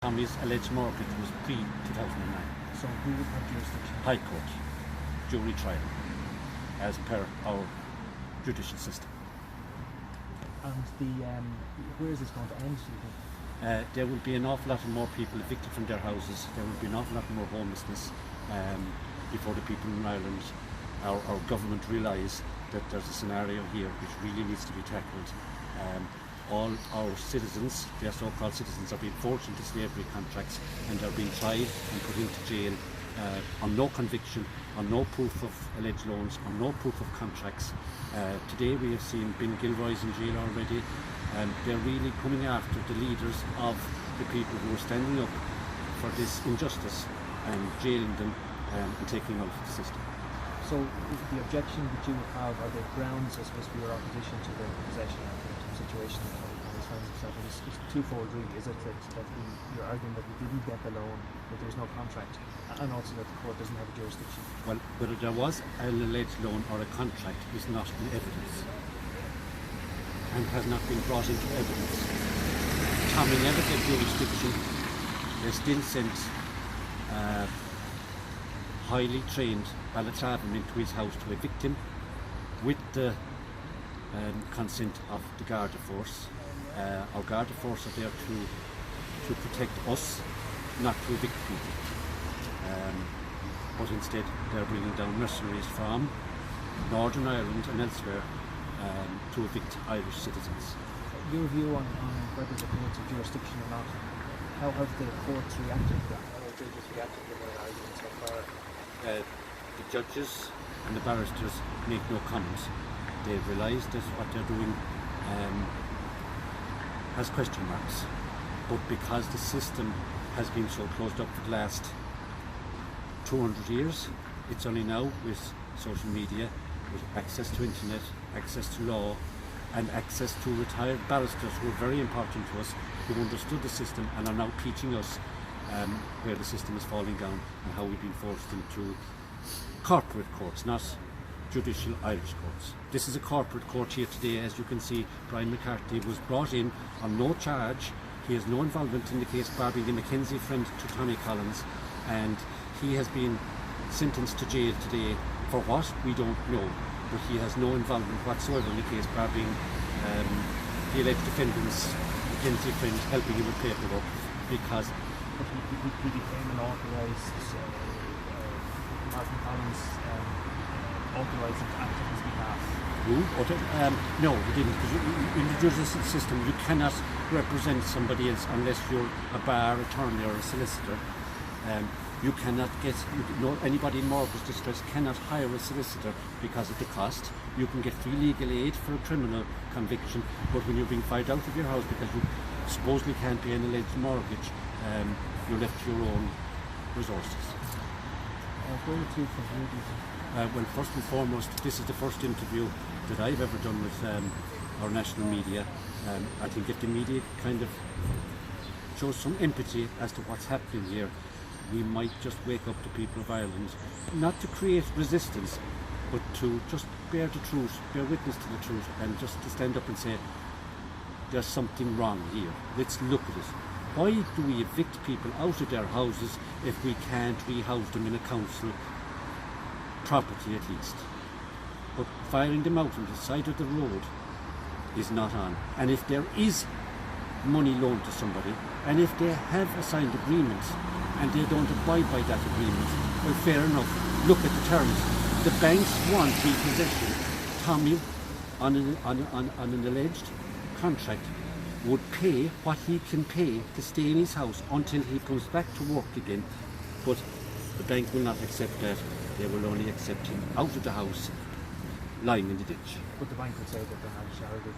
Tommy's alleged mortgage was pre-2009. So who would have jurisdiction? High Court, jury trial, as per our judicial system. And where is this going to end, do you think? There will be an awful lot more people evicted from their houses. There will be an awful lot more homelessness before the people in Ireland, our government realise that there's a scenario here which really needs to be tackled. All our citizens, their so-called citizens, are being forced into slavery contracts and are being tried and put into jail on no conviction, on no proof of alleged loans, on no proof of contracts. Today we have seen Ben Gilroy's in jail already, and they're really coming after the leaders of the people who are standing up for this injustice and jailing them and taking out of the system. So the objection that you have, or the grounds, I suppose, for your opposition to the possession of the situation that he finds himself in is twofold really. Is it that you're arguing that we didn't get the loan, that there's no contract, and also that the court doesn't have a jurisdiction? Well, whether there was an alleged loan or a contract is not in evidence and has not been brought into evidence. Tommy never get jurisdiction. They still sent highly trained Balatravan into his house to evict him with the consent of the Garda Force. Our Garda Force are there to protect us, not to evict people. But instead they're bringing down mercenaries from Northern Ireland and elsewhere to evict Irish citizens. Your view on whether the courts have jurisdiction or not, how have the courts reacted to that? How have judges reacted to their arguments so far? The judges and the barristers make no comment. They realise that what they're doing has question marks, but because the system has been so closed up for the last 200 years, it's only now with social media, with access to internet, access to law, and access to retired barristers who are very important to us, who understood the system and are now teaching us where the system is falling down and how we've been forced into corporate courts, not judicial Irish courts. This is a corporate court here today. As you can see, Colman McCarthy was brought in on no charge. He has no involvement in the case, Barbie the Mackenzie friend to Tommy Collins, and he has been sentenced to jail today for what? We don't know, but he has no involvement whatsoever in the case, Barbie the alleged defendant's Mackenzie friend helping him with paperwork, because he became an authorised Martin Collins authorised to act on his behalf. Who? No, he didn't, because in the judicial system you cannot represent somebody else unless you're a bar attorney or a solicitor. You cannot get, anybody in mortgage distress cannot hire a solicitor because of the cost. You can get free legal aid for a criminal conviction, but when you're being fired out of your house because you supposedly can't pay an alleged mortgage, you're left to your own resources. Where would you conclude? Well, first and foremost, this is the first interview that I've ever done with our national media. I think if the media kind of shows some empathy as to what's happening here, we might just wake up the people of Ireland, not to create resistance, but to just bear the truth, bear witness to the truth, and just to stand up and say, there's something wrong here. Let's look at it. Why do we evict people out of their houses if we can't rehouse them in a council property at least? But firing them out on the side of the road is not on. And if there is money loaned to somebody, and if they have a signed agreement and they don't abide by that agreement, well, fair enough, look at the terms. The banks want repossession. Tommy, on an alleged contract, would pay what he can pay to stay in his house until he comes back to work again, but the bank will not accept that. They will only accept him out of the house, lying in the ditch. But the bank would say that they're not charity.